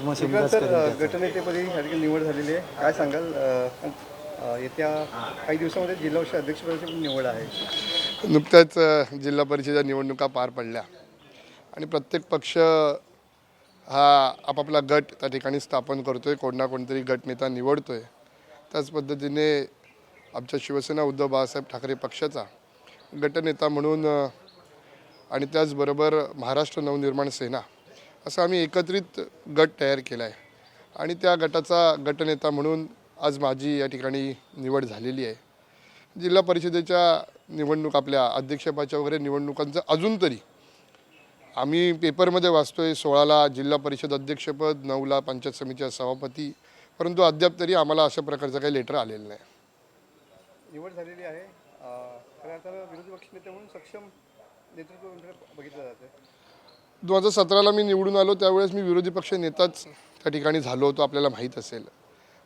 मशीनलाच करेन त्याचं. गटनेतेपदी या ठिकाणी निवड झालेली आहे, काय सांगाल? येत्या काही दिवसामध्ये जिल्हा परिषद अध्यक्षपदाची पण निवड आहे. नुकत्याच जिल्हा परिषद निवडणुका पार पडल्या आणि प्रत्येक पक्ष हा आपापला गट त्या ठिकाणी स्थापन करतोय, कोण ना कोणतरी गटनेता निवडतोय. त्याच पद्धतीने आमच्या शिवसेना उद्धव बाळासाहेब ठाकरे पक्षाचा गटनेता म्हणून आणि त्याचबरोबर महाराष्ट्र नवनिर्माण सेना असं आम्ही एकत्रित गट तयार केला आहे आणि त्या गटाचा गटनेता म्हणून आज माझी या ठिकाणी निवड झालेली आहे. जिल्हा परिषदेच्या निवडणूक आपल्या अध्यक्षपदाच्या वगैरे निवडणुकांचं अजून तरी आम्ही पेपरमध्ये वाचतोय 16ला जिल्हा परिषद अध्यक्षपद, 9ला पंचायत समितीचा सभापती, परंतु अद्याप तरी आम्हाला अशा प्रकारचं काही लेटर आलेलं नाही. निवड झालेली आहे, खऱ्या अर्थानं विरोधी पक्षनेते म्हणून सक्षम नेतृत्व बघितलं जातं. 2017ला मी निवडून आलो त्यावेळेस मी विरोधी पक्ष नेताच त्या ठिकाणी झालो होतो, आपल्याला माहीत असेल.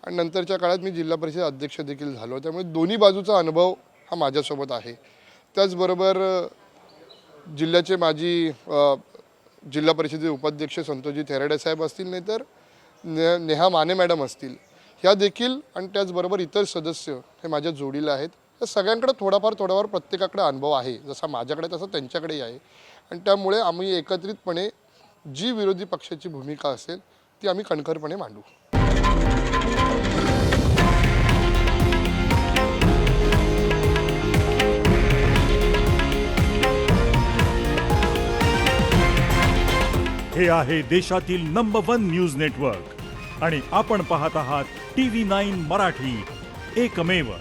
आणि नंतरच्या काळात मी जिल्हा परिषद अध्यक्ष देखील झालो. त्यामुळे दोन्ही बाजूचा अनुभव हा माझ्यासोबत आहे. त्याचबरोबर जिल्ह्याचे माजी जिल्हा परिषदेचे उपाध्यक्ष संतोषजी थेराडे साहेब असतील, नाहीतर नेहा माने मॅडम असतील, ह्या देखील आणि त्याचबरोबर इतर सदस्य हे माझ्या जोडीला आहेत. तर सगळ्यांकडे थोडाफार प्रत्येकाकडे अनुभव आहे, जसा माझ्याकडे तसं त्यांच्याकडेही आहे. आणि त्यामुळे आम्ही एकत्रितपणे जी विरोधी पक्षाची भूमिका असेल ती आम्ही कणखरपणे मांडू. हे आहे देशातील नंबर 1 न्यूज नेटवर्क आणि आपण पाहत आहात TV9 मराठी, एकमेव.